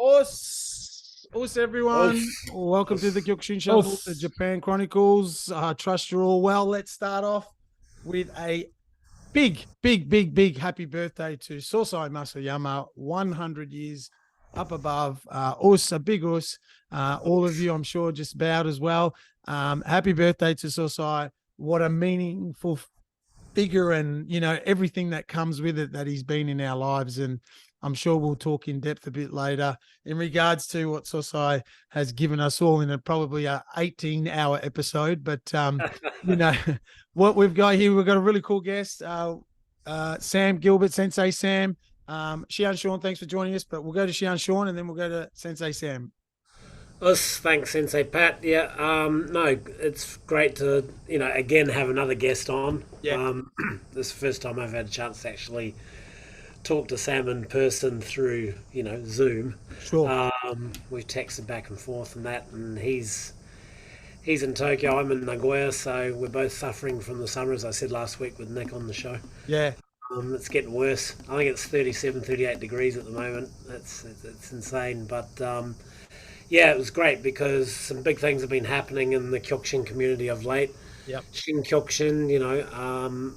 Us, everyone. Welcome to the Kyokushin Shuffle, the Japan Chronicles. I trust you're all well. Let's start off with a big happy birthday to Sosai Masayama, 100 years up above. A big us. All of you, I'm sure, just bowed as well. Happy birthday to Sosai. What a meaningful figure, and everything that comes with it that he's been in our lives. And I'm sure we'll talk in depth a bit later in regards to what Sosai has given us all in probably a 18-hour episode. But what we've got here, we've got a really cool guest, Sam Gilbert, Sensei Sam. Shihan Sean, thanks for joining us. But we'll go to Shihan Sean and then we'll go to Sensei Sam. Thanks, Sensei Pat. Yeah, no, it's great to again have another guest on. Yeah. This is the first time I've had a chance to actually talk to Sam in person through Zoom. Sure. We've texted back and forth and that, and he's in Tokyo. I'm in Nagoya, so we're both suffering from the summer, as I said last week with Nick on the show. Yeah. It's getting worse. I think it's 37, 38 degrees at the moment. It's insane, but. Yeah, it was great because some big things have been happening in the Kyokushin community of late. Yep. Shin Kyokushin,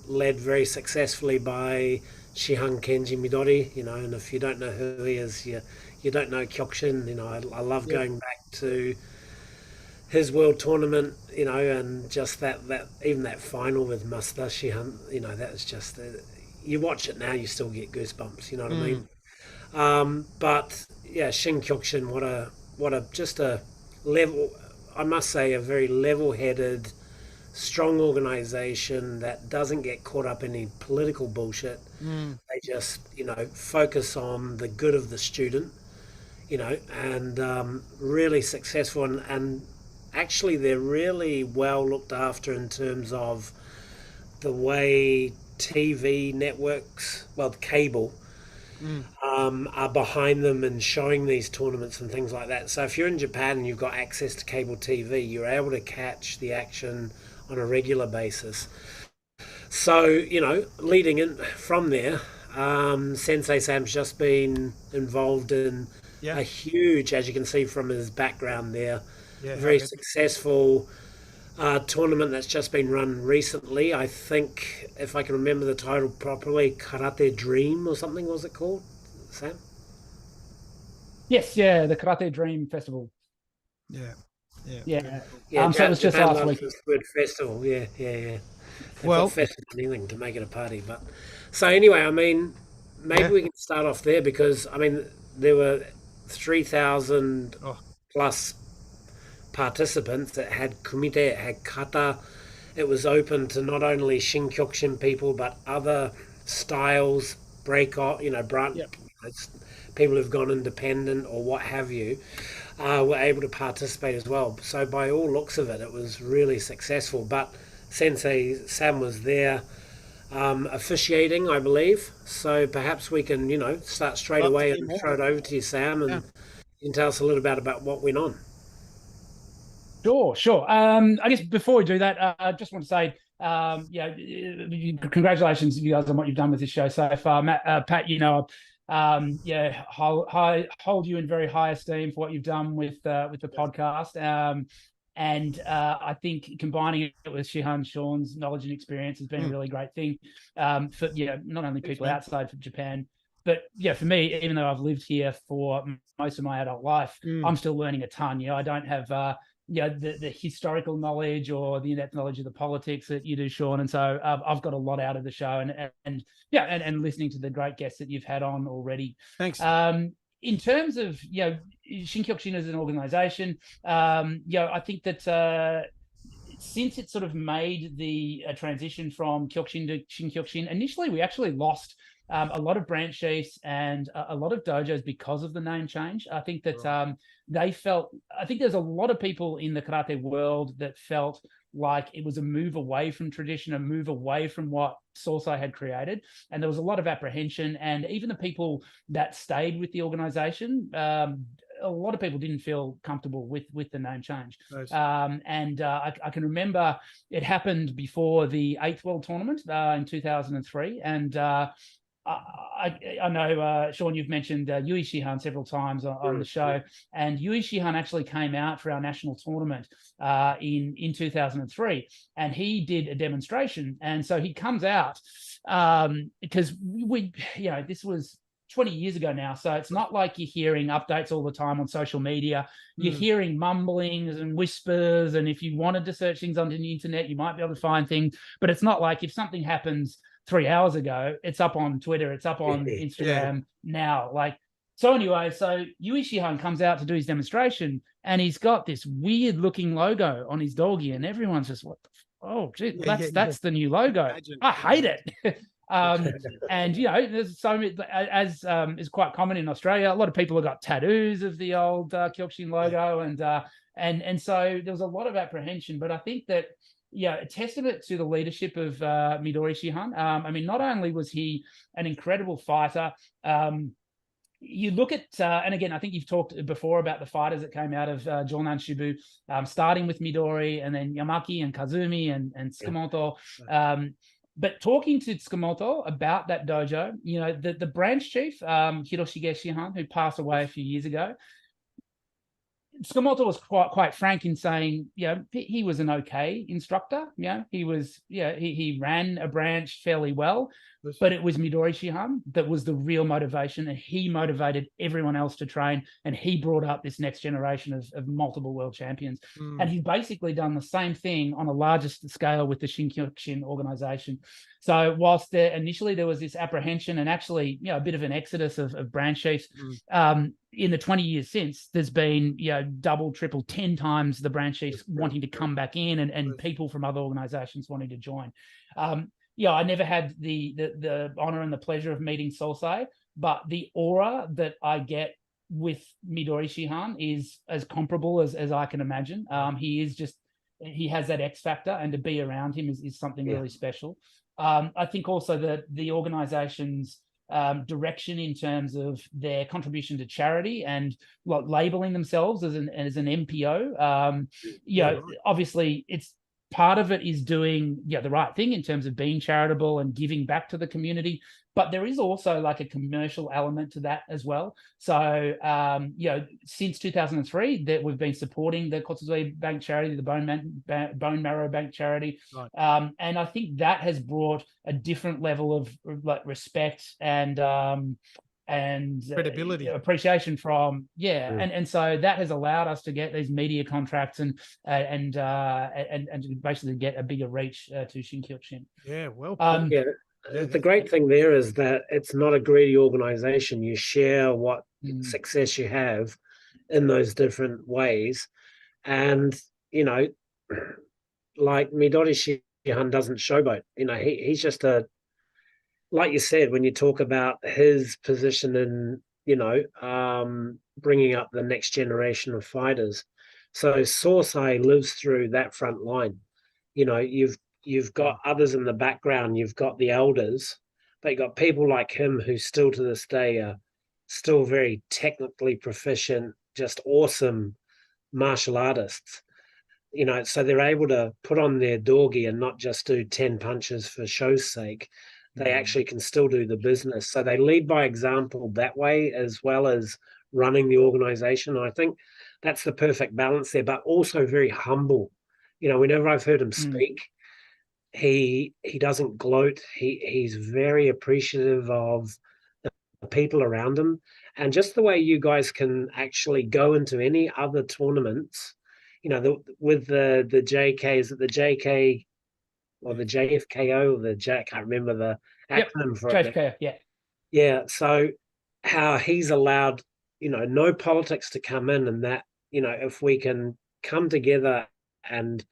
led very successfully by Shihan Kenji Midori, and if you don't know who he is, you don't know Kyokushin. I love going back to his world tournament, and just that even that final with Master Shihan, that was just, you watch it now, you still get goosebumps, you know what I mean? But yeah, Shin Kyokushin, what a just a level, I must say, a very level-headed, strong organization that doesn't get caught up in any political bullshit. They just focus on the good of the student, and really successful, and actually they're really well looked after in terms of the way TV networks, well, cable, are behind them and showing these tournaments and things like that. So if you're in Japan and you've got access to cable TV, you're able to catch the action on a regular basis. So, leading in from there, Sensei Sam's just been involved in a huge, as you can see from his background there, very successful tournament that's just been run recently. I think, if I can remember the title properly, Karate Dream or something was it called, Sam? Yes, the Karate Dream Festival. Yeah. So it was just last week. This word festival, yeah. Well, festival anything to make it a party, but so anyway, I mean, maybe we can start off there because there were 3,000 plus participants. It had kumite, it had kata. It was open to not only Shin Kyokushin people but other styles, branch. People who've gone independent or what have you, were able to participate as well. So by all looks of it, it was really successful. But Sensei Sam was there officiating, I believe. So perhaps we can, start straight away and throw it over to you, Sam, and you can tell us a little bit about what went on. Sure. I guess before we do that, I just want to say, congratulations, you guys, on what you've done with this show so far. Pat, hold you in very high esteem for what you've done with the podcast. And I think combining it with Shihan Sean's knowledge and experience has been a really great thing for not only people outside of Japan, but for me, even though I've lived here for most of my adult life, I'm still learning a ton. I don't have the historical knowledge or the in-depth knowledge of the politics that you do, Sean, and so I've got a lot out of the show, and listening to the great guests that you've had on already. Thanks. In terms of Shin Kyokushin as an organization, I think that since it sort of made the transition from Kyokushin to Shin Kyokushin, initially we actually lost a lot of branch chiefs and a lot of dojos because of the name change. I think that I think there's a lot of people in the karate world that felt like it was a move away from tradition, a move away from what Sosai had created. And there was a lot of apprehension. And even the people that stayed with the organization, a lot of people didn't feel comfortable with the name change. Nice. I can remember it happened before the 8th World Tournament in 2003. And I know, Sean, you've mentioned Yui Shihan several times on the show, and Yui Shihan actually came out for our national tournament in 2003, and he did a demonstration. And so he comes out because this was 20 years ago now, so it's not like you're hearing updates all the time on social media. You're hearing mumblings and whispers, and if you wanted to search things on the internet, you might be able to find things, but it's not like if something happens 3 hours ago, it's up on Twitter, it's up on Instagram now. So Yui Shihan comes out to do his demonstration, and he's got this weird looking logo on his doggy, and everyone's just, what the that's the new logo. Imagine. I hate it. And there's so many, as is quite common in Australia, a lot of people have got tattoos of the old Kyokushin logo, and so there was a lot of apprehension. But I think that a testament to the leadership of Midori Shihan. I mean, not only was he an incredible fighter, you look at, and again, I think you've talked before about the fighters that came out of Jonan Shibu, starting with Midori and then Yamaki and Kazumi and Tsukamoto. But talking to Tsukamoto about that dojo, the branch chief, Hiroshige Shihan, who passed away a few years ago, Tsukamoto was quite frank in saying, he was an okay instructor. He ran a branch fairly well, but it was Midori Shihan that was the real motivation, and he motivated everyone else to train, and he brought up this next generation of multiple world champions. And he's basically done the same thing on a larger scale with the Shinkyokushin organization. So whilst initially there was this apprehension and actually, a bit of an exodus of branch chiefs, in the 20 years since, there's been, double, triple, 10 times the branch chiefs wanting to come back in, and people from other organizations wanting to join. I never had the honor and the pleasure of meeting Sensei, but the aura that I get with Midori Shihan is as comparable as I can imagine. He has that X factor, and to be around him is something really special. I think also that the organization's direction in terms of their contribution to charity and labeling themselves as an MPO. Obviously it's part of it is doing the right thing in terms of being charitable and giving back to the community, but there is also like a commercial element to that as well. So since 2003 that we've been supporting the Kotsuzui Bank charity, the Bone Marrow Bank charity, and I think that has brought a different level of respect and credibility, appreciation from and so that has allowed us to get these media contracts and basically get a bigger reach to Shinkyokushin. The great thing there is that it's not a greedy organization. You share what success you have in those different ways, and like Midori Shihan doesn't showboat. He's just like you said, when you talk about his position in, bringing up the next generation of fighters. So Sensei lives through that front line. You've got others in the background. You've got the elders, but you've got people like him who still to this day are still very technically proficient, just awesome martial artists. So they're able to put on their dogi and not just do 10 punches for show's sake. They actually can still do the business. So they lead by example that way, as well as running the organization. I think that's the perfect balance there, but also very humble. Whenever I've heard him speak, he doesn't gloat. He's very appreciative of the people around him. And just the way you guys can actually go into any other tournaments, with the JKs, the JK or the JFKO, or the J, I can't remember the acronym for it. JFKO, yeah. So how he's allowed, no politics to come in, and that, if we can come together and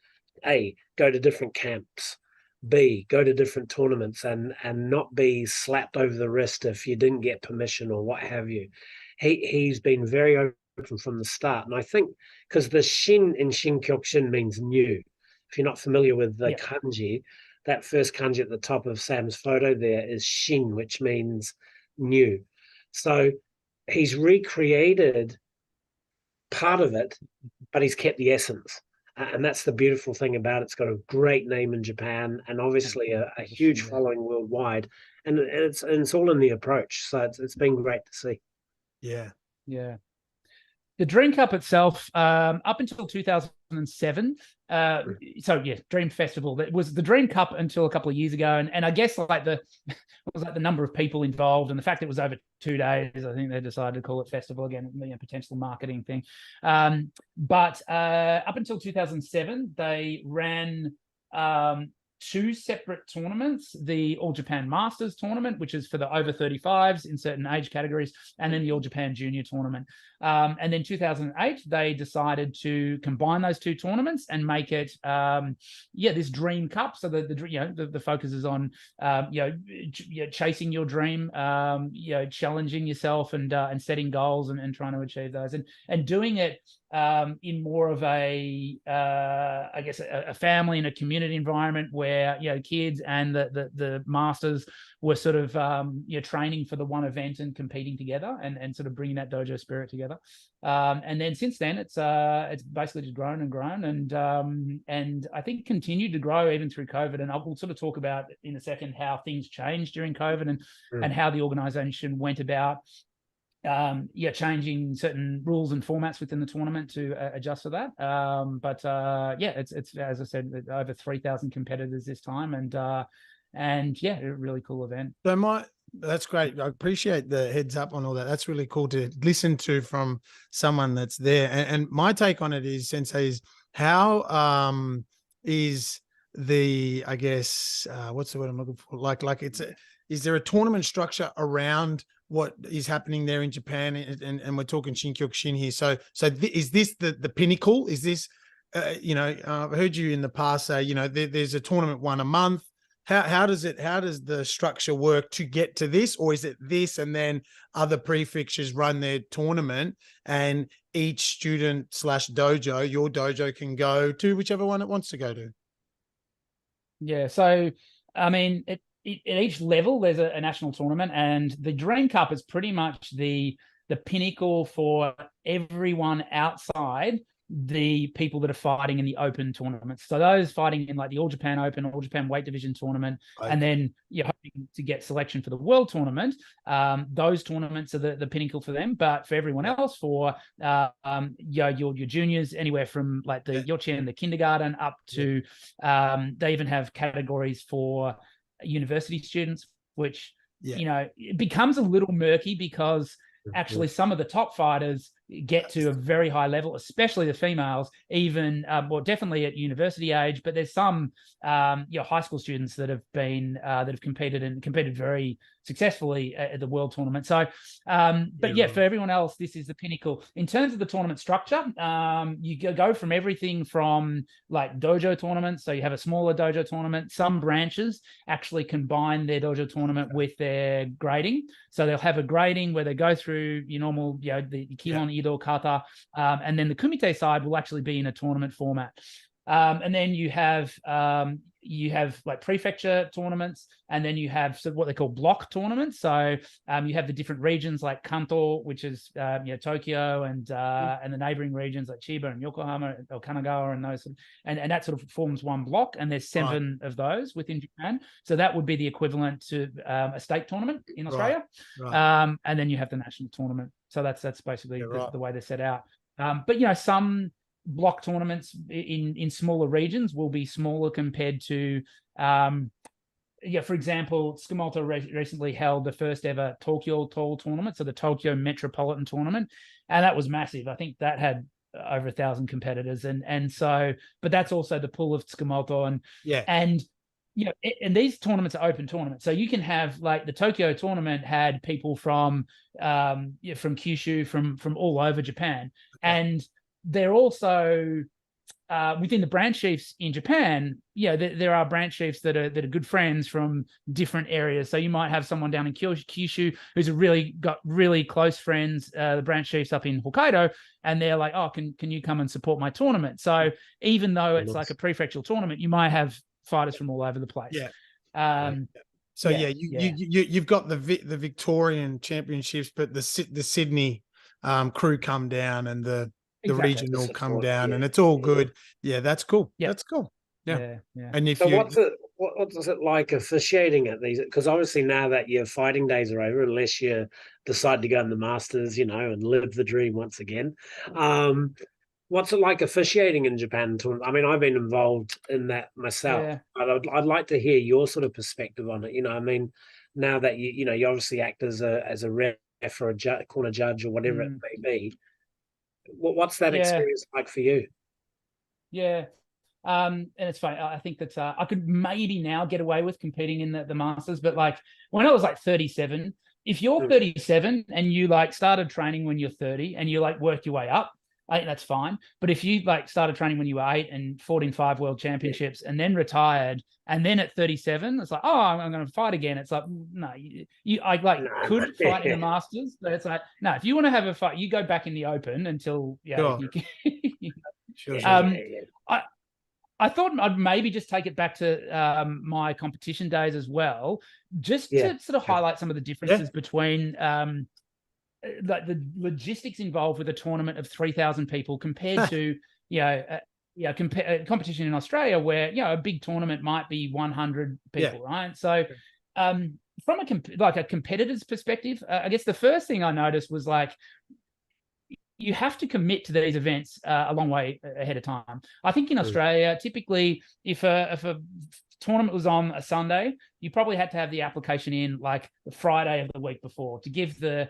A, go to different camps, B, go to different tournaments and not be slapped over the wrist if you didn't get permission or what have you. He's been very open from the start. And I think because the Shin in Shinkyokushin means new. If you're not familiar with the kanji, that first kanji at the top of Sam's photo there is Shin, which means new. So he's recreated part of it, but he's kept the essence. And that's the beautiful thing about it. It's got a great name in Japan, and obviously a huge following worldwide, and it's all in the approach. So it's been great to see. Yeah. The Dream Cup itself, up until 2007, Dream Festival. That was the Dream Cup until a couple of years ago, and I guess like the number of people involved and the fact it was over 2 days. I think they decided to call it festival again, potential marketing thing. But up until 2007, they ran 2 separate tournaments: the All Japan Masters tournament, which is for the over 35s in certain age categories, and then the All Japan Junior tournament. And then 2008, they decided to combine those 2 tournaments and make it, this Dream Cup. So the focus is on, chasing your dream, challenging yourself and setting goals and trying to achieve those, and doing it in more of a family and a community environment where kids and the masters were sort of training for the one event and competing together and sort of bringing that dojo spirit together. And then since then, it's basically just grown and grown, and I think continued to grow even through COVID. And we'll sort of talk about in a second how things changed during COVID and how the organization went about changing certain rules and formats within the tournament to adjust for that. It's as I said, over 3,000 competitors this time, and a really cool event. So that's great. I appreciate the heads up on all that. That's really cool to listen to from someone that's there. And my take on it is, Sensei, is how is the, I guess, what's the word I'm looking for? Is there a tournament structure around what is happening there in Japan? And we're talking Shinkyokushin here. So is this the pinnacle? Is this, I've heard you in the past say, there's a tournament one a month. How does the structure work to get to this? Or is it this and then other prefectures run their tournament and each student / dojo, your dojo, can go to whichever one it wants to go to? Yeah. So, I mean, at each level, there's a national tournament, and the Dream Cup is pretty much the pinnacle for everyone outside the people that are fighting in the open tournaments. So those fighting in like the All Japan Open, All Japan Weight Division tournament, and then you're hoping to get selection for the World Tournament. Those tournaments are the pinnacle for them. But for everyone else, for your juniors, anywhere from like the Yochen, the kindergarten, up to they even have categories for university students, which it becomes a little murky because actually some of the top fighters get to a very high level, especially the females, even definitely at university age. But there's some high school students that have been that have competed very successfully at the world tournament. So for everyone else, this is the pinnacle. In terms of the tournament structure, you go from everything from like dojo tournaments. So you have a smaller dojo tournament. Some branches actually combine their dojo tournament with their grading. So they'll have a grading where they go through your normal, the Kihon, Ido, Kata, and then the Kumite side will actually be in a tournament format. And then you have like prefecture tournaments, and then you have what they call block tournaments. So you have the different regions like Kanto, which is Tokyo, and the neighboring regions like Chiba and Yokohama or Kanagawa, and those, and that sort of forms one block. And there's 7 of those within Japan. So that would be the equivalent to a state tournament in Australia. Right. And then you have the national tournament. So that's basically the way they're set out. But some block tournaments in smaller regions will be smaller compared to for example, Tsukumoto recently held the first ever Tokyo Tall tournament, so the Tokyo Metropolitan Tournament, and that was massive. I think that had over 1,000 competitors, and so, but that's also the pool of Tsukumoto, and these tournaments are open tournaments, so you can have like the Tokyo tournament had people from Kyushu, from all over Japan, and they're also within the branch chiefs in Japan. There are branch chiefs that are good friends from different areas. So you might have someone down in Kyushu who's got really close friends, the branch chiefs up in Hokkaido, and they're like, oh, can you come and support my tournament? So even though it's like a prefectural tournament, you might have fighters from all over the place. You've got the Victorian championships, but the Sydney crew come down, and the Exactly. regional come support, down, yeah, and it's all yeah. good. Yeah, that's cool. Yep. That's cool. Yeah. Yeah. And if So you, what's it like officiating at these? Because obviously now that your fighting days are over, unless you decide to go in the Masters, and live the dream once again. What's it like officiating in Japan? I mean, I've been involved in that myself, Yeah. but I'd like to hear your sort of perspective on it. I mean, now that you obviously act as a ref or a corner judge or whatever it may be. What's that Yeah. experience like for you? Yeah. And it's funny. I think that I could maybe now get away with competing in the Masters, but like when I was like 37, if you're 37 and you like started training when you're 30 and you like work your way up, I think that's fine. But if you like started training when you were 8 and fought in 5 world championships and then retired, and then at 37, it's like, oh, I'm going to fight again. It's like, no, I like could fight in the Masters, but it's like, no, if you want to have a fight, you go back in the open until sure. you can. Sure. I thought I'd maybe just take it back to my competition days as well, just to sort of highlight some of the differences between like the logistics involved with a tournament of 3,000 people compared to competition in Australia where a big tournament might be 100 people, right? So from a competitor's perspective, I guess the first thing I noticed was like you have to commit to these events a long way ahead of time. I think in Australia, typically, if a tournament was on a Sunday, you probably had to have the application in like the Friday of the week before to give the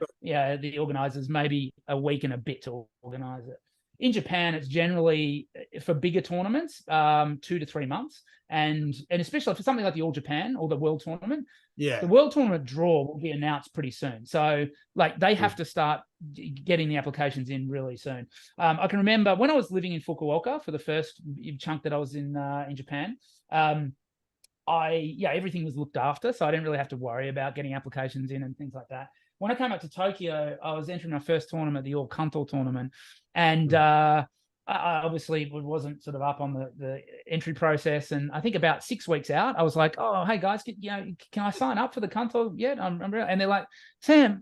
organisers maybe a week and a bit to organise it. In Japan, it's generally for bigger tournaments, 2 to 3 months, and especially for something like the All Japan or the World Tournament. The World Tournament draw will be announced pretty soon, so like they have to start getting the applications in really soon. I can remember when I was living in Fukuoka for the first chunk that I was in Japan. Everything was looked after, so I didn't really have to worry about getting applications in and things like that. When I came up to Tokyo, I was entering my first tournament, the All Kanto tournament, and I obviously wasn't sort of up on the entry process. And I think about 6 weeks out, I was like, "Oh, hey guys, can I sign up for the Kanto yet?" And they're like, "Sam,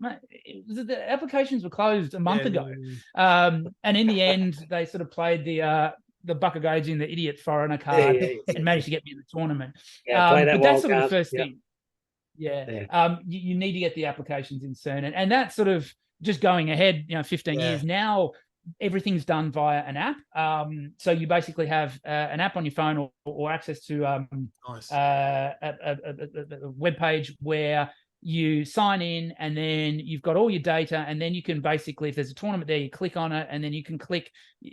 the applications were closed a month ago." And in the end, they sort of played the Bakugaijin, the idiot foreigner card, and managed to get me in the tournament. Play that but that's wild sort of card. the first thing. You need to get the applications in soon, and that's sort of just going ahead 15 years now. Everything's done via an app, so you basically have an app on your phone or access to a web page where you sign in, and then you've got all your data, and then you can basically, if there's a tournament there, you click on it, and then you can click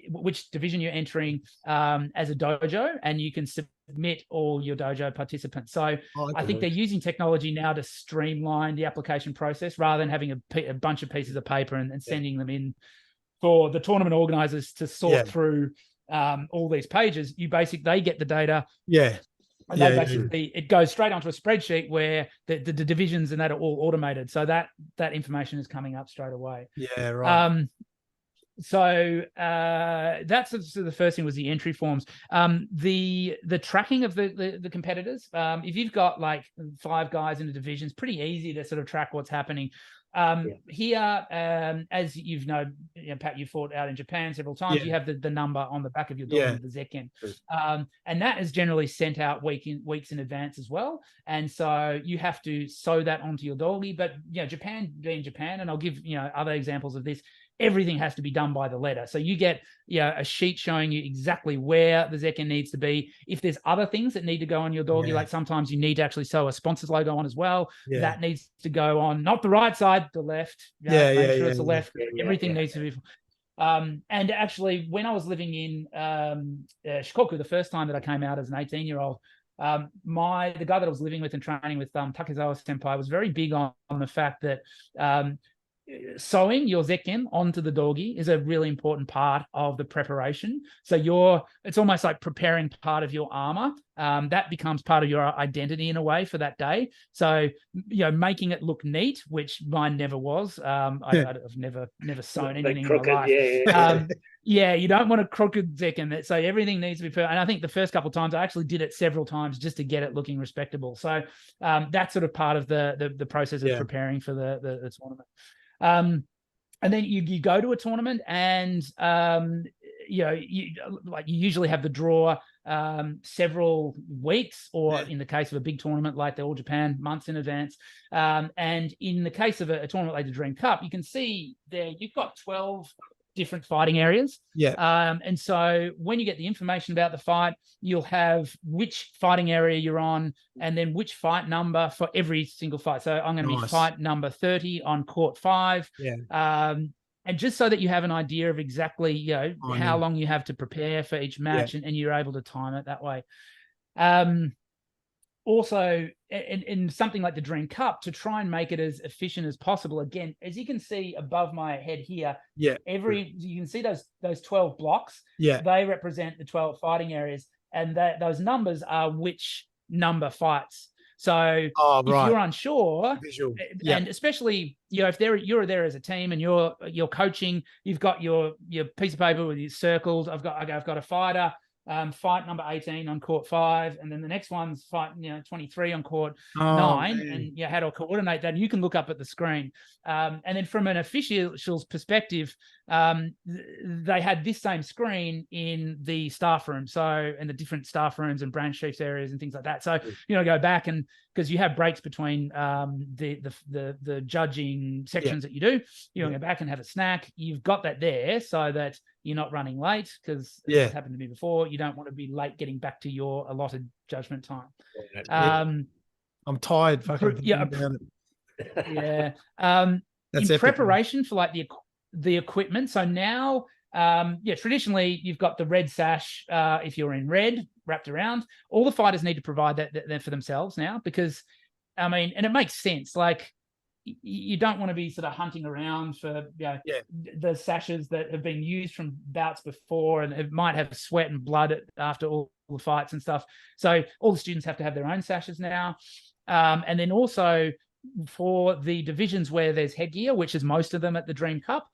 which division you're entering as a dojo, and you can submit all your dojo participants. So I think they're using technology now to streamline the application process rather than having a bunch of pieces of paper and sending them in for the tournament organizers to sort through all these pages. They get the data. And they basically it goes straight onto a spreadsheet where the divisions and that are all automated. So that information is coming up straight away. So that's the first thing was the entry forms. The tracking of the competitors. If you've got like 5 guys in the division, it's pretty easy to sort of track what's happening. Here, as Pat, you fought out in Japan several times. You have the number on the back of your door, the Zekken, and that is generally sent out weeks in advance as well. And so you have to sew that onto your doggy. But Japan being Japan, and I'll give other examples of this. Everything has to be done by the letter. So you get a sheet showing you exactly where the Zekken needs to be. If there's other things that need to go on your doggy, like sometimes you need to actually sew a sponsor's logo on as well. That needs to go on, not the right side, the left. Make sure it's the left. Everything needs to be. And actually, when I was living in Shikoku, the first time that I came out as an 18-year-old, the guy that I was living with and training with, Takezawa Senpai, was very big on the fact that sewing your Zekken onto the doggy is a really important part of the preparation. So it's almost like preparing part of your armor. That becomes part of your identity in a way for that day. So, making it look neat, which mine never was. I've never sewn anything in my life. You don't want a crooked Zekken. So everything needs to be perfect. And I think the first couple of times I actually did it several times just to get it looking respectable. So that's sort of part of the process of preparing for the tournament. and then you go to a tournament, and you usually have the draw several weeks, or in the case of a big tournament like the All Japan, months in advance. And in the case of a tournament like the Dream Cup, you can see there you've got 12 different fighting areas. And so when you get the information about the fight, you'll have which fighting area you're on, and then which fight number for every single fight. So I'm going to be fight number 30 on court 5. And just so that you have an idea of exactly, how long you have to prepare for each match, and you're able to time it that way. Also, in something like the Dream Cup, to try and make it as efficient as possible. Again, as you can see above my head here, you can see those 12 blocks. They represent the 12 fighting areas, and those numbers are which number fights. So if you're unsure, and especially if you're there as a team and you're coaching, you've got your piece of paper with your circles. I've got a fighter. Fight number 18 on court 5, and then the next one's fight 23 on court 9, man. And how to coordinate that. And you can look up at the screen. And then from an official's perspective, they had this same screen in the staff room, and the different staff rooms and branch chiefs areas and things like that. So go back, and because you have breaks between the judging sections that you do, you want to go back and have a snack. You've got that there so that you're not running late, because it happened to me before. You don't want to be late getting back to your allotted judgment time. I'm tired. Fucking in preparation for like the equipment. So now, traditionally you've got the red sash. If you're in red wrapped around, all the fighters need to provide that for themselves now, because and it makes sense. Like, you don't want to be sort of hunting around for the sashes that have been used from bouts before, and it might have sweat and blood after all the fights and stuff. So all the students have to have their own sashes now. And then also for the divisions where there's headgear, which is most of them at the Dream Cup,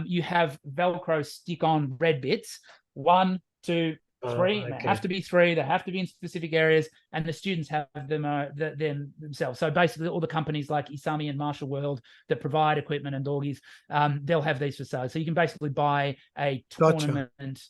you have Velcro stick-on red bits, 1, 2, 3. And they have to be 3. They have to be in specific areas, and the students have them themselves. So basically, all the companies like Isami and Martial World that provide equipment and doggies, they'll have these for sale. So you can basically buy a tournament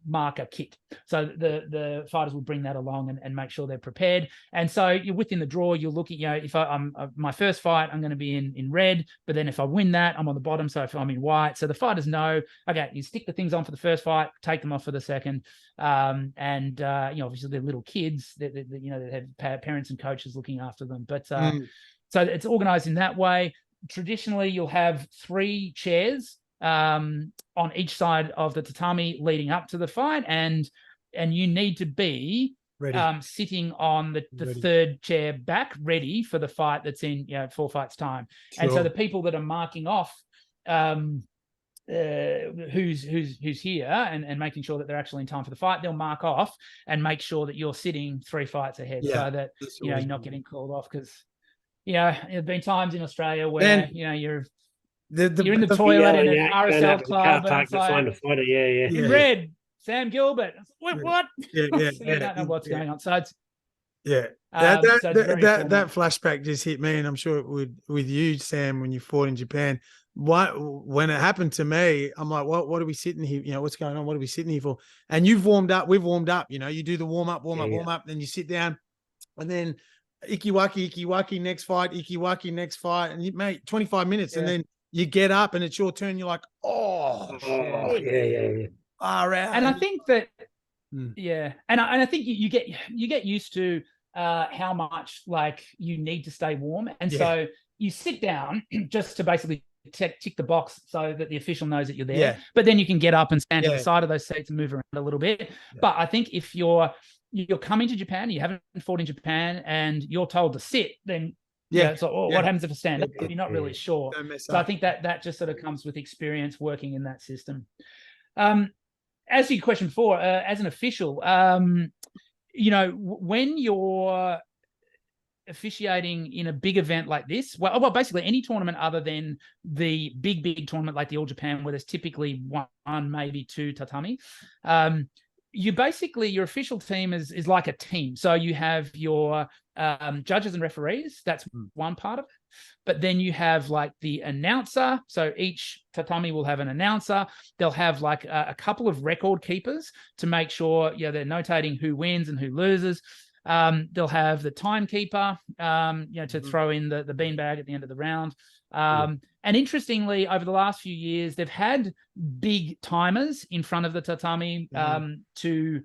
marker kit. So the fighters will bring that along and make sure they're prepared. And so you're within the draw. You'll look at, if I'm my first fight, I'm going to be in red, but then if I win that, I'm on the bottom. So if I'm in white, so the fighters know, okay, you stick the things on for the first fight, take them off for the second. Obviously they're little kids that have parents and coaches looking after them. But so it's organized in that way. Traditionally, you'll have 3 chairs on each side of the tatami leading up to the fight, and you need to be sitting on the third chair back, ready for the fight that's in 4 fights time. And so the people that are marking off who's here and making sure that they're actually in time for the fight, they'll mark off and make sure that you're sitting 3 fights ahead, so that you're not getting called off. Because there've been times in Australia where you're in the toilet in an RSL club and it's like, find a fighter. in red, Sam Gilbert. What? So you don't know what's going on. So it's that flashback just hit me, and I'm sure it would with you, Sam, when you fought in Japan. When it happened to me, I'm like, what are we sitting here? What's going on? What are we sitting here for? And you've warmed up, we've warmed up. You do the warm up, then you sit down, and then ikiwaki, next fight, next fight, and you, mate, 25 minutes, and then you get up and it's your turn. You're like, And And I think that, and I think you get used to how much like you need to stay warm, and so you sit down just to basically tick the box so that the official knows that you're there. But then you can get up and stand to the side of those seats and move around a little bit. But I think if you're coming to Japan, you haven't fought in Japan, and you're told to sit, then so what happens if I stand up? You're not really sure. So I think that just sort of comes with experience working in that system. As to your question before, as an official, when you're officiating in a big event like this, well, basically any tournament other than the big tournament like the All Japan, where there's typically 1, maybe 2 tatami, you basically, your official team is like a team. So you have your judges and referees. That's one part of it. But then you have like the announcer. So each tatami will have an announcer. They'll have like a couple of record keepers to make sure, they're notating who wins and who loses. They'll have the timekeeper, to throw in the beanbag at the end of the round. And interestingly, over the last few years, they've had big timers in front of the tatami to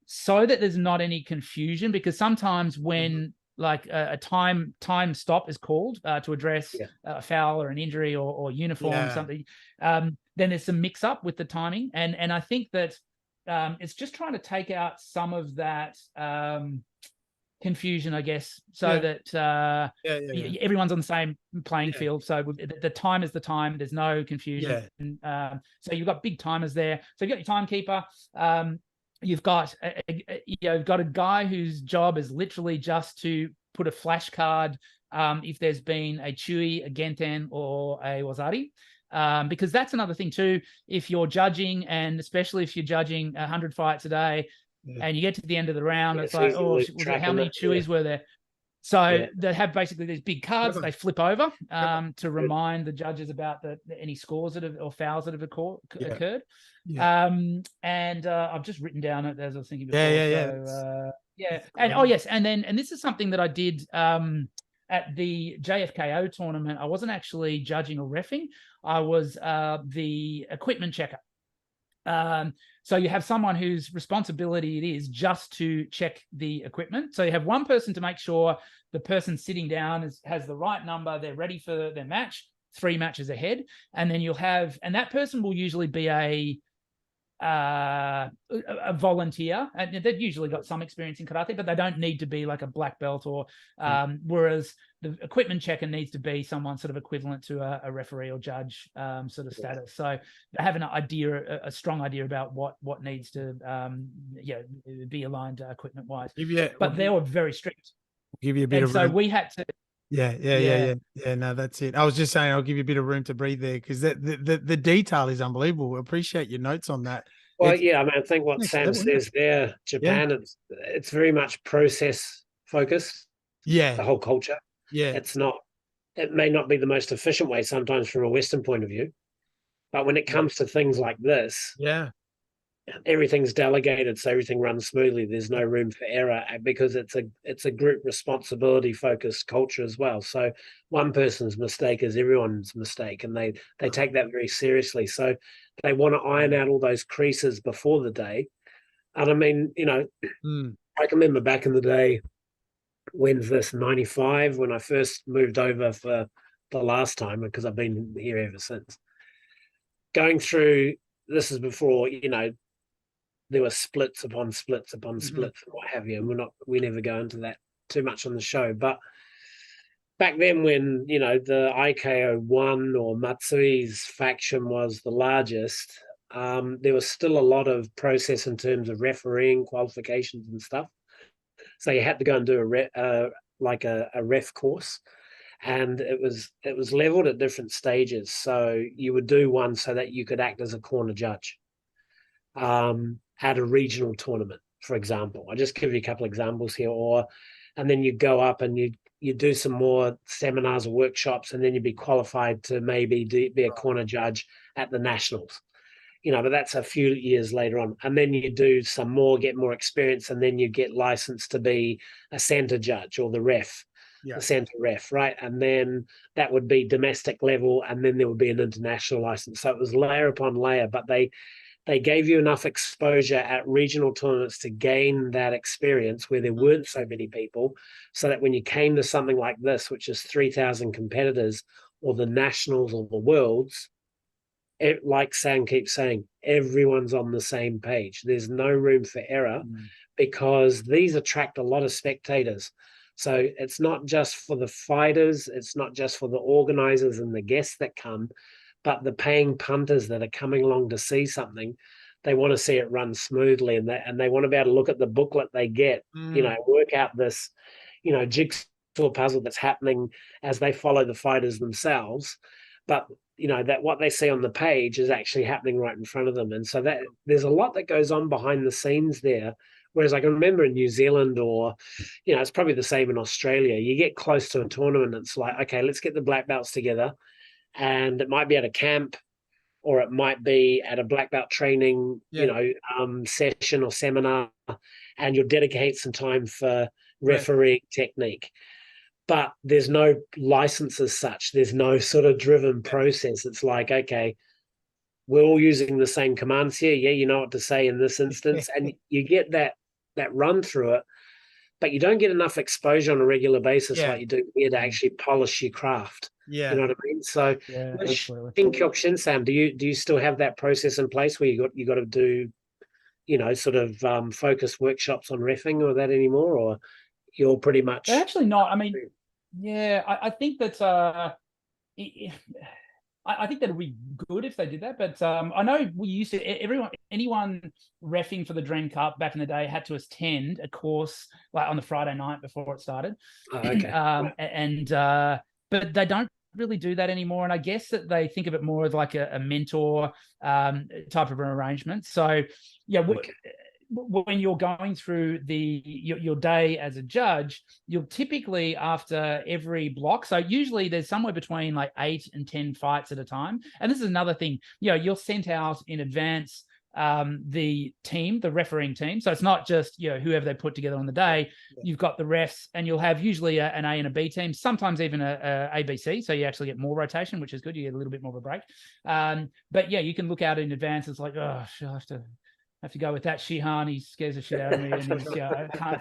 so that there's not any confusion, because sometimes when like a time stop is called to address a foul or an injury or uniform something, then there's some mix up with the timing, and I think that it's just trying to take out some of that confusion, I guess, so that everyone's on the same playing field. So the time is the time. There's no confusion. So you've got big timers there. So you've got your timekeeper. You've got a guy whose job is literally just to put a flashcard if there's been a chui, a genten, or a wazari. Because that's another thing too. If you're judging, and especially if you're judging 100 fights a day, and you get to the end of the round, it's like, how many chuis were there? So they have basically these big cards that they flip over to remind the judges about any scores that have, or fouls that have occurred. And I've just written down it as I was thinking before. And this is something that I did at the JFKO tournament. I wasn't actually judging or reffing. I was the equipment checker. So you have someone whose responsibility it is just to check the equipment. So you have one person to make sure the person sitting down has the right number, they're ready for their match, 3 matches ahead. And then you'll have, and that person will usually be a volunteer, and they've usually got some experience in karate, but they don't need to be like a black belt or whereas the equipment checker needs to be someone sort of equivalent to a referee or judge sort of status. So they have a strong idea about what needs to be aligned equipment wise. But they were very strict. Give you a bit of room. So we had to. Yeah. No, that's it. I was just saying, I'll give you a bit of room to breathe there, because the detail is unbelievable. Appreciate your notes on that. Well, I think what Sam says there, Japan, it's very much process focused. Yeah, the whole culture. Yeah, it may not be the most efficient way sometimes from a Western point of view, but when it comes to things like this, everything's delegated, so everything runs smoothly. There's no room for error, because it's a group responsibility focused culture as well. So one person's mistake is everyone's mistake, and they take that very seriously. So they want to iron out all those creases before the day. And I mean, I can remember back in the day, when's this, 95, when I first moved over for the last time, because I've been here ever since. Going through, this is before, there were splits upon splits upon splits and what have you, and we never go into that too much on the show. But back then, when the IKO 1 or Matsui's faction was the largest, there was still a lot of process in terms of refereeing, qualifications and stuff. So you had to go and do a ref course, and it was leveled at different stages. So you would do one so that you could act as a corner judge at a regional tournament, for example. I'll just give you a couple of examples here. And then you go up and you do some more seminars or workshops, and then you'd be qualified to maybe be a corner judge at the nationals. But that's a few years later on. And then you do some more, get more experience, and then you get licensed to be a center judge or the ref, the center ref, right? And then that would be domestic level, and then there would be an international license. So it was layer upon layer, but they gave you enough exposure at regional tournaments to gain that experience where there weren't so many people, so that when you came to something like this, which is 3,000 competitors, or the nationals or the worlds, like Sam keeps saying, everyone's on the same page. There's no room for error, because these attract a lot of spectators. So it's not just for the fighters, it's not just for the organizers and the guests that come, but the paying punters that are coming along to see something. They want to see it run smoothly, and they want to be able to look at the booklet they get, work out this, jigsaw puzzle that's happening as they follow the fighters themselves. but that what they see on the page is actually happening right in front of them. And so that there's a lot that goes on behind the scenes there. Whereas I can remember in New Zealand, or it's probably the same in Australia, you get close to a tournament, it's like, okay, let's get the black belts together, and it might be at a camp, or it might be at a black belt training session or seminar, and you'll dedicate some time for refereeing technique. But there's no license as such. There's no sort of driven process. It's like, okay, we're all using the same commands here. Yeah, you know what to say in this instance. And you get that run through it, but you don't get enough exposure on a regular basis like you do here to actually polish your craft. Yeah. You know what I mean? So in Kyokushin, Sam, do you still have that process in place where you got to do, sort of focus workshops on reffing or that anymore, or you're pretty much actually not? I mean, I think that I think that'd be good if they did that. But I know we used to, anyone reffing for the Dream Cup back in the day had to attend a course like on the Friday night before it started. Oh, okay. But they don't really do that anymore. And I guess that they think of it more as like a mentor type of an arrangement. So when you're going through your day as a judge, you'll typically, after every block, so usually there's somewhere between like 8 and 10 fights at a time. And this is another thing, you're sent out in advance, the refereeing team. So it's not just whoever they put together on the day. You've got the refs, and you'll have usually an A and a B team, sometimes even a ABC. So you actually get more rotation, which is good. You get a little bit more of a break. But you can look out in advance. It's like, oh, I have to go with that Shihan. He scares the shit out of me, and he's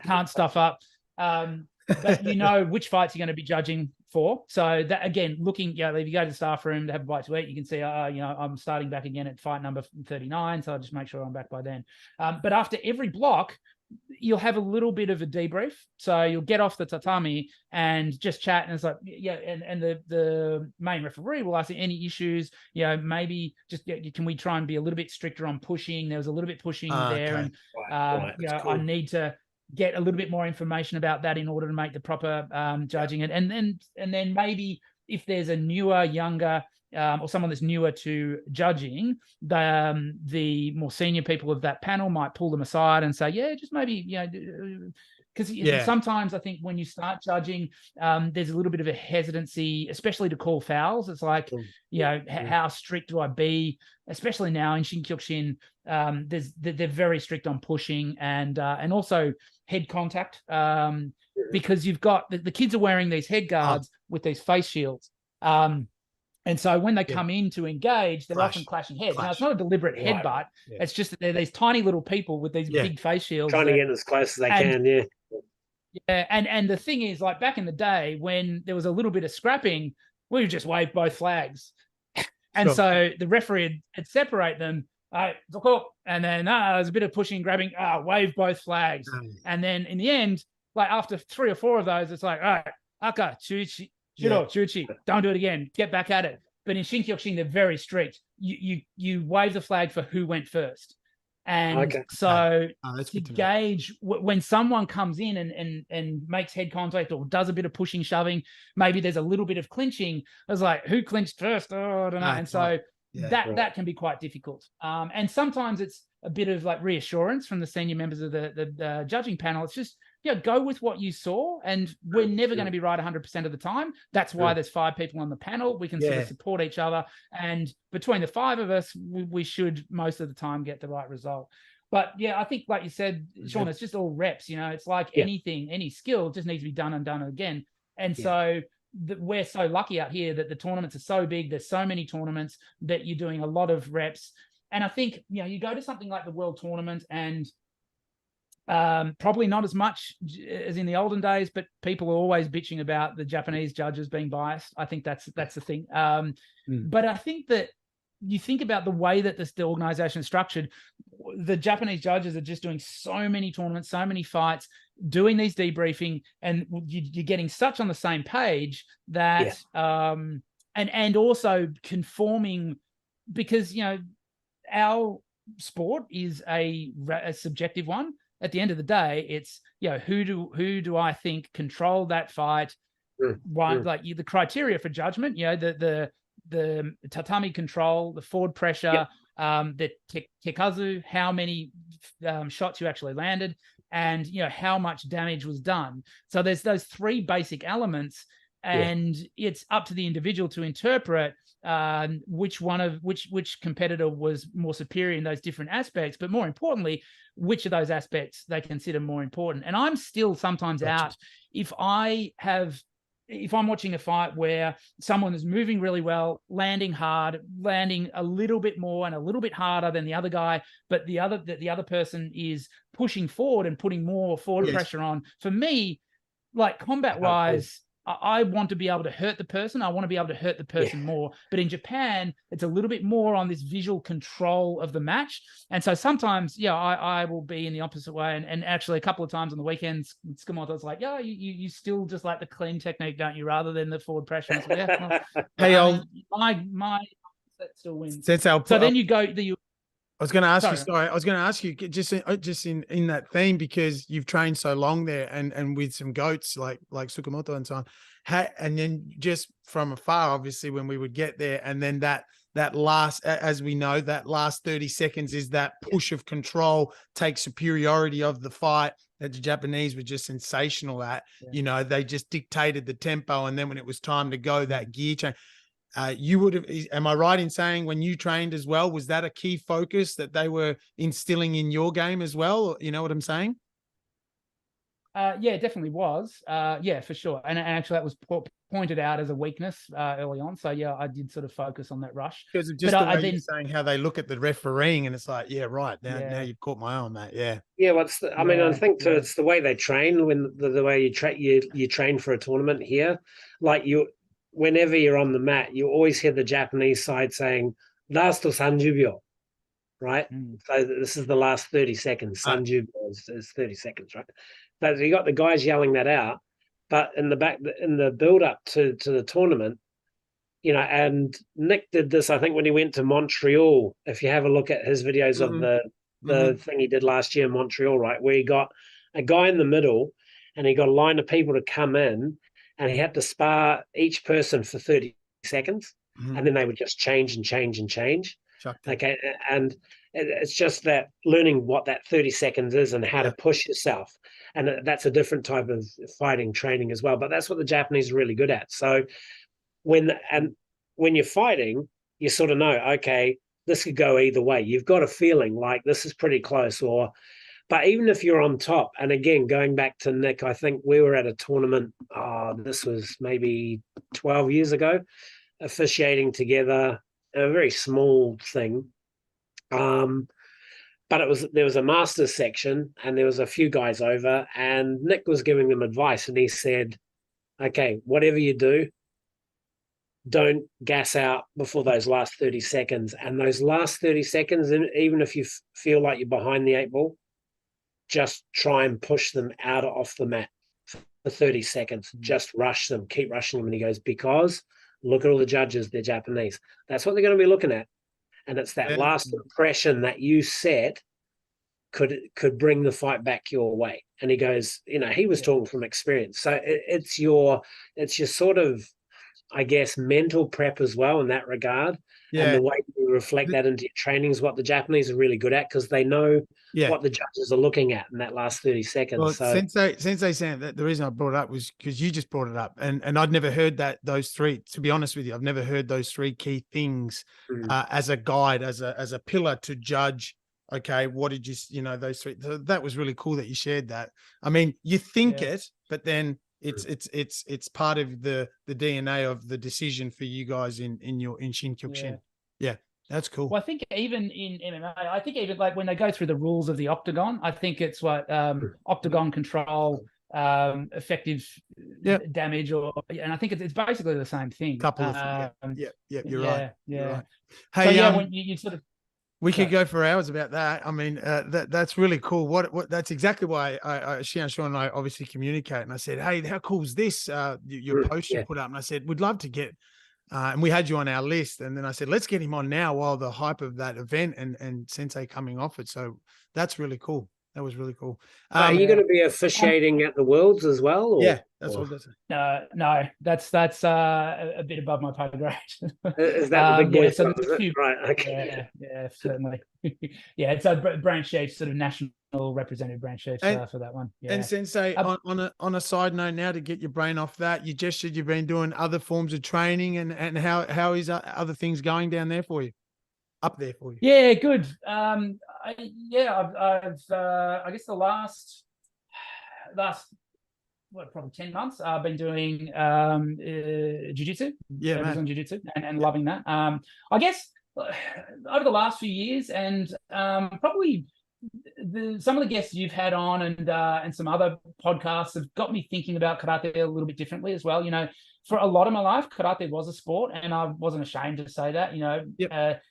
can't stuff up. But which fights you're going to be judging for. So that, again, looking, if you go to the staff room to have a bite to eat, you can see, I'm starting back again at fight number 39. So I'll just make sure I'm back by then. But after every block, you'll have a little bit of a debrief. So you'll get off the tatami and just chat. And it's like, and the main referee will ask you any issues, maybe just, can we try and be a little bit stricter on pushing? There was a little bit pushing there. Okay. And, cool. I need to get a little bit more information about that in order to make the proper judging. And then maybe if there's a newer, younger, or someone that's newer to judging, the more senior people of that panel might pull them aside and say, just maybe, because sometimes I think when you start judging, there's a little bit of a hesitancy, especially to call fouls. It's like, how strict do I be? Especially now in Shinkyokushin, they're very strict on pushing and also head contact, because you've got the kids are wearing these head guards with these face shields. And so when they come in to engage, they're often clashing heads. Now, it's not a deliberate headbutt. Yeah. It's just that they're these tiny little people with these big face shields. Trying to get as close as they can, Yeah, and the thing is, like back in the day when there was a little bit of scrapping, we would just wave both flags. And so the referee would separate them. And then there's a bit of pushing, grabbing, wave both flags. And then in the end, like after 3 or 4 of those, it's like, all right, aka, chuchi, chuchi, don't do it again, get back at it. But in Shinkyokushin, they're very strict. You wave the flag for who went first. And so to gauge when someone comes in and makes head contact or does a bit of pushing, shoving, maybe there's a little bit of clinching. I was like, who clinched first? Oh, I don't know. And so that can be quite difficult. And sometimes it's a bit of like reassurance from the senior members of the judging panel. It's just, go with what you saw, and we're never going to be right 100% of the time. That's why there's 5 people on the panel. We can sort of support each other, and between the 5 of us, we should most of the time get the right result. But I think, like you said, Sean, it's just all reps. It's like anything, any skill just needs to be done and done again. And so we're so lucky out here that the tournaments are so big. There's so many tournaments that you're doing a lot of reps. And I think, you go to something like the World Tournament, and probably not as much as in the olden days, but people are always bitching about the Japanese judges being biased. I think that's the thing. But I think that you think about the way that the organization is structured, the Japanese judges are just doing so many tournaments, so many fights, doing these debriefing, and you're getting such on the same page that, and also conforming, because, our sport is a subjective one. At the end of the day, it's, who do I think controlled that fight? Like the criteria for judgment, the tatami control, the forward pressure, the kekazu, how many shots you actually landed, and how much damage was done. So there's those three basic elements, and it's up to the individual to interpret which competitor was more superior in those different aspects, but more importantly, which of those aspects they consider more important. And I'm still sometimes out if I'm watching a fight where someone is moving really well, landing hard, landing a little bit more and a little bit harder than the other guy, but the other person is pushing forward and putting more forward pressure on. For me, like combat-wise, I want to be able to hurt the person. I want to be able to hurt the person more. But in Japan, it's a little bit more on this visual control of the match. And so sometimes, I will be in the opposite way. And actually, a couple of times on the weekends, Tsukamoto's like, you still just like the clean technique, don't you? Rather than the forward pressure. And I was like, hey, my set still wins. So then you go I was going to ask you. Sorry, I was going to ask you just in that theme, because you've trained so long there, and with some goats like Tsukamoto and so on. And then just from afar, obviously, when we would get there, and then that last, as we know, that last 30 seconds is that push of control, take superiority of the fight that the Japanese were just sensational at. They just dictated the tempo, and then when it was time to go, that gear change. You would have, am I right in saying when you trained as well, was that a key focus that they were instilling in your game as well? You know what I'm saying? It definitely was. For sure. And actually that was pointed out as a weakness early on. So I did sort of focus on that rush. Because of just the way you're saying how they look at the refereeing, and it's like, now you've caught my eye on that. I mean, I think too, it's the way they train, when the way you train for a tournament here. Like whenever you're on the mat, you always hear the Japanese side saying "last 30 秒," right? So this is the last 30 seconds. 30 is 30 seconds, right? So you got the guys yelling that out, but in the build up to the tournament, and Nick did this, I think, when he went to Montreal. If you have a look at his videos of the thing he did last year in Montreal, right, where he got a guy in the middle and he got a line of people to come in, and he had to spar each person for 30 seconds, and then they would just change and change and change. Okay, and it's just that learning what that 30 seconds is and how to push yourself, and that's a different type of fighting training as well. But that's what the Japanese are really good at. So when you're fighting, you sort of know, okay, this could go either way. You've got a feeling like this is pretty close, but even if you're on top, and again, going back to Nick, I think we were at a tournament, this was maybe 12 years ago, officiating together, a very small thing. But there was a master's section, and there was a few guys over, and Nick was giving them advice, and he said, okay, whatever you do, don't gas out before those last 30 seconds. And those last 30 seconds, even if you feel like you're behind the 8 ball, just try and push them out off the mat for 30 seconds. Just rush them, keep rushing them. And he goes, because look at all the judges, they're Japanese. That's what they're going to be looking at. And it's that last impression that you set could bring the fight back your way. And he goes, he was talking from experience. So it's your sort of, I guess, mental prep as well in that regard. And the way you reflect that into your training is what the Japanese are really good at, because they know what the judges are looking at in that last 30 seconds. Well, so Sensei saying that the reason I brought it up was because you just brought it up, and I'd never heard those three. To be honest with you, I've never heard those three key things as a guide, as a pillar to judge. Okay, what did those three? So that was really cool that you shared that. I mean, you think it, but then it's part of the DNA of the decision for you guys in Shin Kyokushin. Yeah, that's cool. Well, I think even in MMA, I think even like when they go through the rules of the octagon, I think it's what octagon control, effective damage, and I think it's basically the same thing. Couple of you're right. You're right. Hey, so when you sort of. We could go for hours about that. I mean, that's really cool. What that's exactly why Shihan, Sean, and I obviously communicate. And I said, hey, how cool is this? Your post you put up. And I said, we'd love to get, and we had you on our list. And then I said, let's get him on now while the hype of that event and Sensei coming off it. So that's really cool. That was really cool. Are you going to be officiating at the Worlds as well? Or? Yeah, that's what I was No, that's a bit above my pay grade. Is that the big boy so club, is it? Right. Okay. Yeah, certainly. Yeah, it's a branch chief, sort of national representative branch chief for that one. Yeah. And Sensei, on a side note now, to get your brain off that, you just said you've been doing other forms of training, and how is other things going down there for you, up there for you? Yeah, good. I've I guess the last probably 10 months I've been doing jiu-jitsu. Yeah, man. On jiu-jitsu and loving that. I guess over the last few years, and probably some of the guests you've had on and some other podcasts have got me thinking about karate a little bit differently as well. You know, for a lot of my life, karate was a sport, and I wasn't ashamed to say that. You know, yep.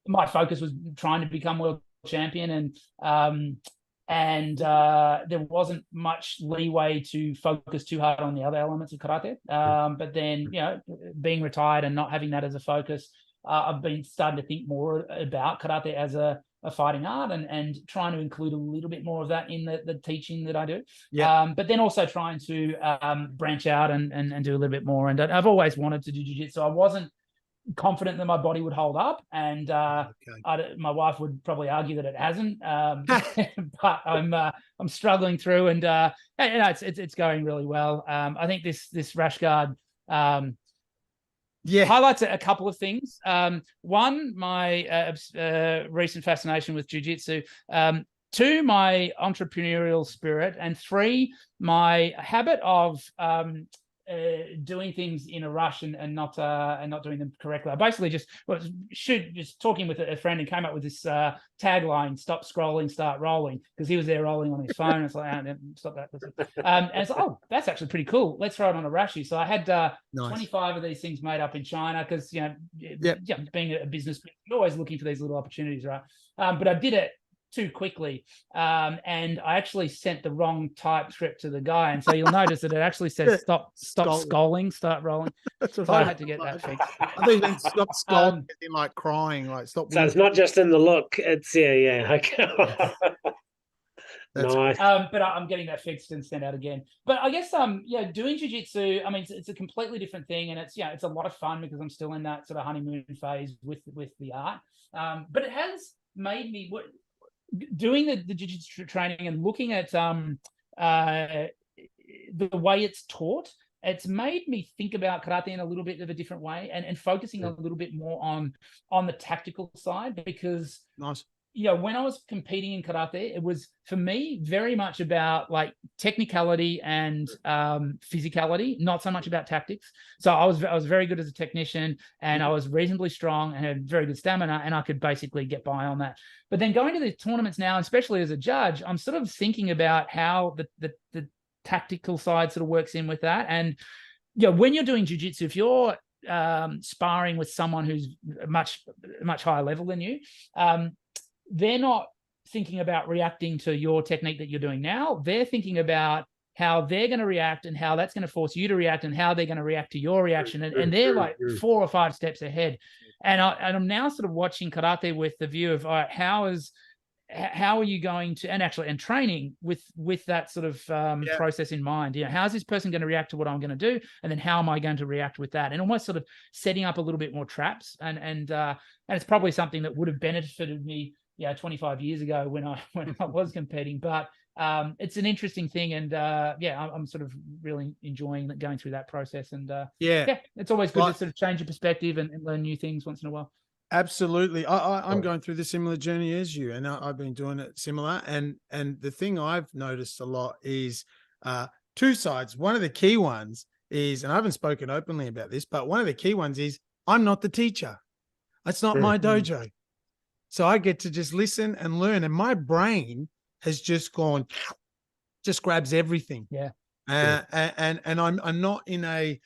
My focus was trying to become world champion, and there wasn't much leeway to focus too hard on the other elements of karate. But then, you know, being retired and not having that as a focus, I've been starting to think more about karate as a fighting art, and trying to include a little bit more of that in the teaching that I do. Yeah. But then also trying to branch out and do a little bit more. And I've always wanted to do jiu-jitsu. I wasn't confident that my body would hold up, and my wife would probably argue that it hasn't, but I'm struggling through, and it's going really well. I think this rash guard highlights a couple of things. One, my recent fascination with jiu-jitsu. Two, my entrepreneurial spirit, and three, my habit of doing things in a rush and not doing them correctly. I basically just talking with a friend and came up with this tagline: "Stop scrolling, start rolling," because he was there rolling on his phone. It's like, oh, stop that. And it's like, oh, that's actually pretty cool. Let's throw it on a rashi. So I had 25 of these things made up in China, because being a business, you're always looking for these little opportunities, right? But I did it too quickly, and I actually sent the wrong TypeScript to the guy, and so you'll notice that it actually says stop scolding, start rolling. So I had to get that fixed. I think then stop scolding, like crying, like stop. So it's not just in the look; it's okay. Nice. But I'm getting that fixed and sent out again. But I guess doing jiu-jitsu, I mean, it's a completely different thing, and it's a lot of fun because I'm still in that sort of honeymoon phase with the art. But it has made me doing the jiu-jitsu training and looking at the way it's taught. It's made me think about karate in a little bit of a different way, and focusing a little bit more on the tactical side, because when I was competing in karate, it was, for me, very much about like technicality and physicality, not so much about tactics. So I was very good as a technician, and I was reasonably strong and had very good stamina, and I could basically get by on that. But then going to the tournaments now, especially as a judge, I'm sort of thinking about how the tactical side sort of works in with that. And when you're doing jiu-jitsu, if you're sparring with someone who's much higher level than you, they're not thinking about reacting to your technique that you're doing now. They're thinking about how they're going to react and how that's going to force you to react and how they're going to react to your reaction. And they're like 4 or 5 steps ahead. And I'm now sort of watching karate with the view of, all right, how are you going to, and training with that sort of process in mind. How's this person going to react to what I'm going to do? And then how am I going to react with that? And almost sort of setting up a little bit more traps. And it's probably something that would have benefited me 25 years ago when I was competing, but it's an interesting thing, and I'm sort of really enjoying going through that process, and it's always good to sort of change your perspective and learn new things once in a while. Absolutely. I'm going through the similar journey as you, and I've been doing it similar, and the thing I've noticed a lot is 2 sides. One of the key ones is, and I haven't spoken openly about this, but one of the key ones is, I'm not the teacher. It's not my dojo. So I get to just listen and learn, and my brain has just grabs everything. Yeah. And I'm not in a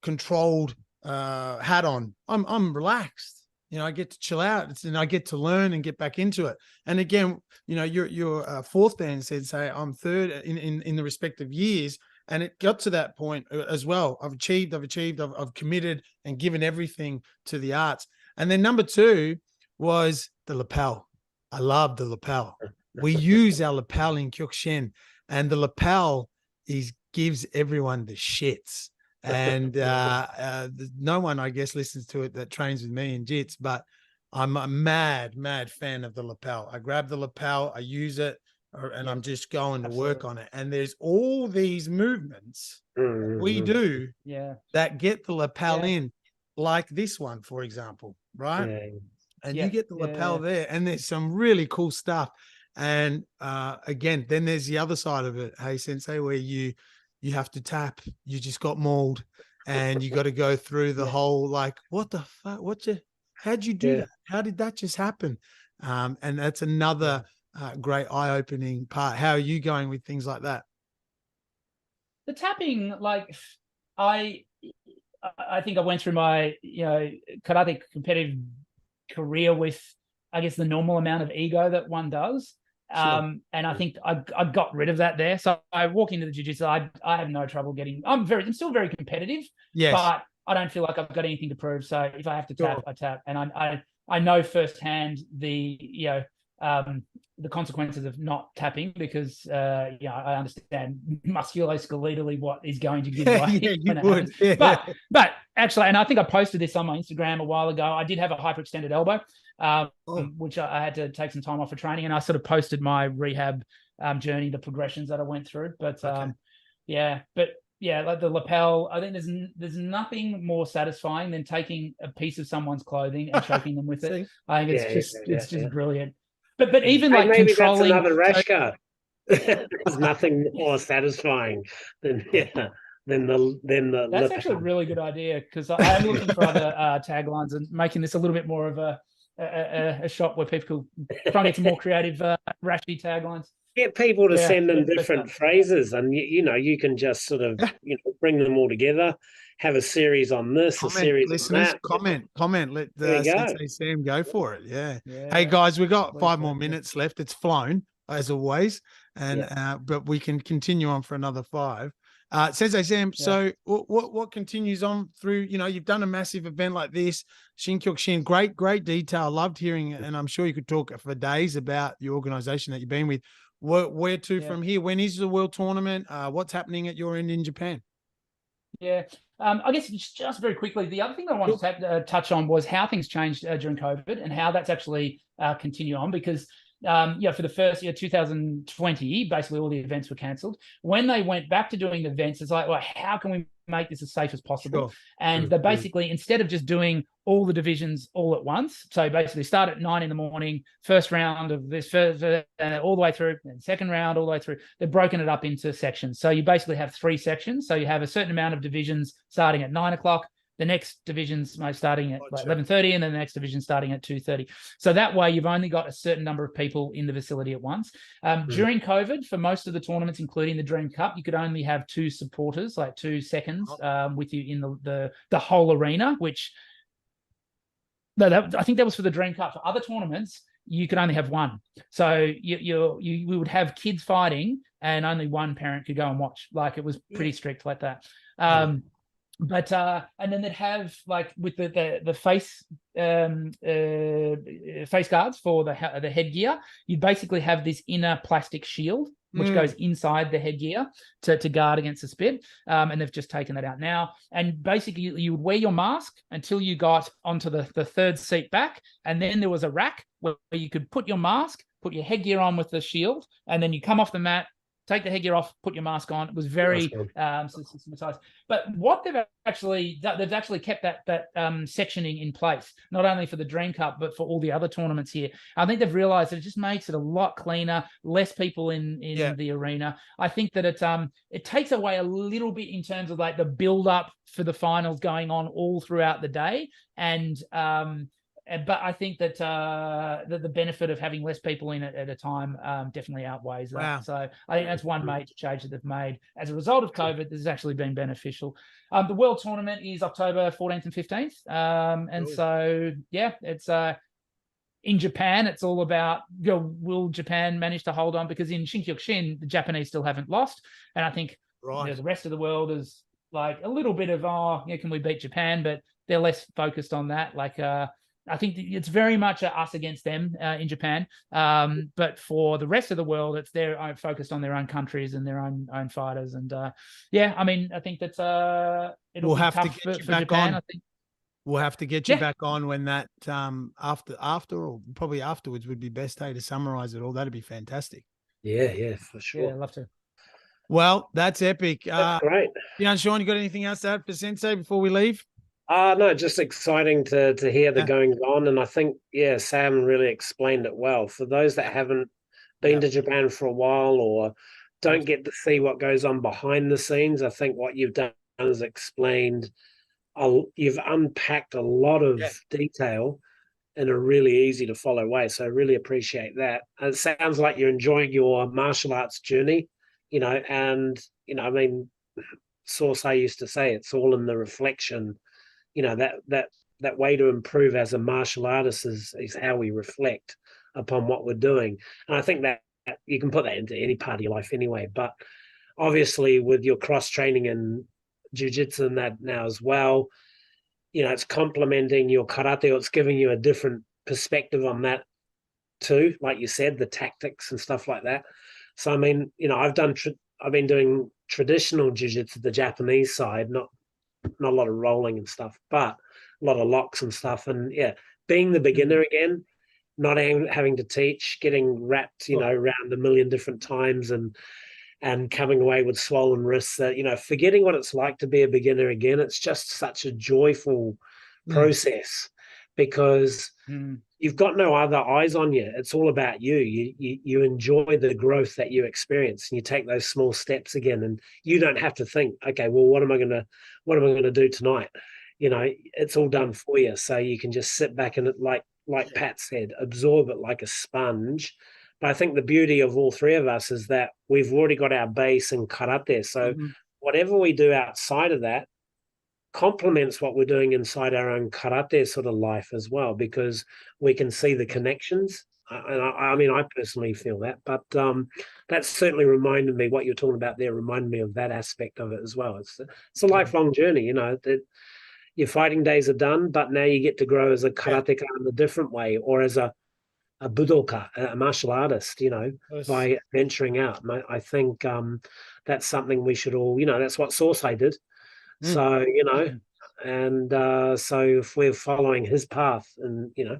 controlled hat on. I'm relaxed. I get to chill out, and I get to learn and get back into it. And again, your fourth band said, say I'm third in the respective years, and it got to that point as well. I've achieved, I've committed and given everything to the arts. And then number 2 was the lapel. I love the lapel. we use our lapel in Kyokushin, and the lapel gives everyone the shits. And no one, I guess, listens to it that trains with me in jits, but I'm a mad fan of the lapel. I grab the lapel, I use it, and I'm just going to work on it. And there's all these movements we do that get the lapel in, like this one, for example, right? Yeah. And you get the lapel there, and there's some really cool stuff. And again, then there's the other side of it, hey Sensei, where you have to tap. You just got mauled, and you got to go through the whole, like, what the fuck? How'd you do that? How did that just happen? And that's another great eye-opening part. How are you going with things like that? The tapping, like, I think I went through my karate competitive career with, I guess, the normal amount of ego that one does. Sure. And I think I got rid of that there. So I walk into the jiu-jitsu, I have no trouble getting. I'm still very competitive. Yes. But I don't feel like I've got anything to prove. So if I have to tap, I tap. And I know firsthand the consequences of not tapping, because I understand musculoskeletally what is going to give way. Yeah, you would. Yeah. But actually, and I think I posted this on my Instagram a while ago, I did have a hyperextended elbow, which I had to take some time off for training, and I sort of posted my rehab journey, the progressions that I went through. But like the lapel, I think there's nothing more satisfying than taking a piece of someone's clothing and choking them with it. I think it's just brilliant. But even like maybe controlling, that's another rash guard. There's nothing more satisfying than the That's lapel. actually a really good idea, because I am looking for other taglines and making this a little bit more of a shop where people try and get some more creative rashy taglines. Get people to send them different phrases, and you can just sort of bring them all together. Have a series on this, a series listeners, on that. comment. Let Sensei Sam go for it. Yeah. Hey guys, we've got 5 more minutes left. It's flown as always, and but we can continue on for another 5. Sensei Sam, so what continues on through? You've done a massive event like this, Shin Kyokushin. Great detail. Loved hearing it, and I'm sure you could talk for days about your organization that you've been with. Where to from here? When is the world tournament? What's happening at your end in Japan? I guess just very quickly, the other thing I wanted to touch on was how things changed during COVID and how that's actually continued on, because for the first year, 2020, basically all the events were cancelled. When they went back to doing events, it's like, well, how can we make this as safe as possible? And they basically, instead of just doing all the divisions all at once, so basically start at 9 a.m, first round of this, all the way through, and second round all the way through, they've broken it up into sections. So you basically have 3 sections. So you have a certain amount of divisions starting at 9 o'clock, the next division's starting at 11:30, and then the next division starting at 2:30. So that way, you've only got a certain number of people in the facility at once. During COVID, for most of the tournaments, including the Dream Cup, you could only have 2 supporters, like 2 seconds, with you in the whole arena. Which, I think that was for the Dream Cup. For other tournaments, you could only have 1. So we would have kids fighting, and only 1 parent could go and watch. Like, it was pretty strict like that. But and then they'd have, like, with the face face guards for the headgear, you basically have this inner plastic shield which goes inside the headgear to guard against the spit. And they've just taken that out now. And basically you would wear your mask until you got onto the 3rd seat back, and then there was a rack where you could put your mask, put your headgear on with the shield, and then you come off the mat, take the headgear off, put your mask on. It was very systematized. But what they've actually kept that sectioning in place, not only for the Dream Cup, but for all the other tournaments here. I think they've realized that it just makes it a lot cleaner, less people in the arena. I think that it takes away a little bit in terms of, like, the build up for the finals going on all throughout the day. But I think that the benefit of having less people in it at a time definitely outweighs that. Wow. So I think that's one major change that they've made as a result of COVID. This has actually been beneficial. The World Tournament is October 14th and 15th. And so, it's in Japan. It's all about, will Japan manage to hold on? Because in Shin Kyokushin, the Japanese still haven't lost. And I think the rest of the world is like a little bit of, can we beat Japan? But they're less focused on that. Like, I think it's very much us against them in Japan. But for the rest of the world, it's they're focused on their own countries and their own fighters. And yeah, I mean, I think that it'll be tough for Japan. I think we'll have to get you back on when that after or probably afterwards would be best day to summarize it all. That'd be fantastic. Yeah, for sure. Yeah, I'd love to. Well, that's epic. That's great. Yeah, Sean, you got anything else to add for Sensei before we leave? No, just exciting to hear the goings on. And I think, Sam really explained it well. For those that haven't been to Japan for a while or don't get to see what goes on behind the scenes, I think what you've done is explained, you've unpacked a lot of detail in a really easy to follow way. So I really appreciate that. It sounds like you're enjoying your martial arts journey, and, I mean, Sensei used to say it's all in the reflection. That way to improve as a martial artist is how we reflect upon what we're doing. And I think that you can put that into any part of your life anyway. But obviously with your cross training in jiu-jitsu and that now as well, it's complementing your karate, or it's giving you a different perspective on that too. Like you said, the tactics and stuff like that. So, I mean, I've been doing traditional jiu-jitsu, the Japanese side, not a lot of rolling and stuff, but a lot of locks and stuff. And being the beginner again, not having to teach, getting wrapped, around a million different times and coming away with swollen wrists, forgetting what it's like to be a beginner again. It's just such a joyful process because you've got no other eyes on you. It's all about you. You enjoy the growth that you experience, and you take those small steps again, and you don't have to think, okay, well, what am I gonna do tonight? It's all done for you. So you can just sit back and, like Pat said, absorb it like a sponge. But I think the beauty of all three of us is that we've already got our base in karate. So whatever we do outside of that complements what we're doing inside our own karate sort of life as well, because we can see the connections. And I mean, I personally feel that, but that certainly reminded me, what you're talking about there reminded me of that aspect of it as well. It's a lifelong journey, your fighting days are done, but now you get to grow as a karateka in a different way, or as a budoka, a martial artist, by venturing out. And I think that's something we should all, that's what Sensei did. So, and so if we're following his path and, in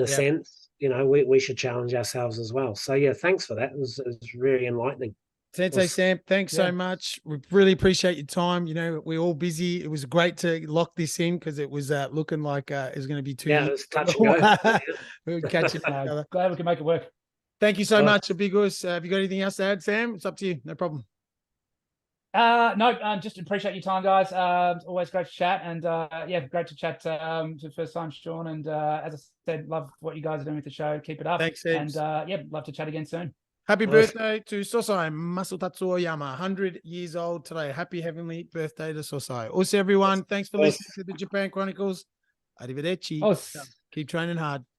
a sense, we should challenge ourselves as well. So, thanks for that. It was really enlightening. Sensei Sam, thanks so much. We really appreciate your time. We're all busy. It was great to lock this in because it was looking like it was going to be 2 years. Yeah, it was touch and go. We'll catch you. Glad we can make it work. Thank you so much, Abigos. Have you got anything else to add, Sam? It's up to you. No problem. No, just appreciate your time, guys. Always great to chat, and great to chat to first time, Sean. And as I said, love what you guys are doing with the show. Keep it up. Thanks, Sam. And love to chat again soon. Happy birthday to Sensei Masatatsu Oyama, 100 years old today. Happy heavenly birthday to Sensei. Also, everyone, thanks for listening to the Japan Chronicles. Arrivederci. Keep training hard.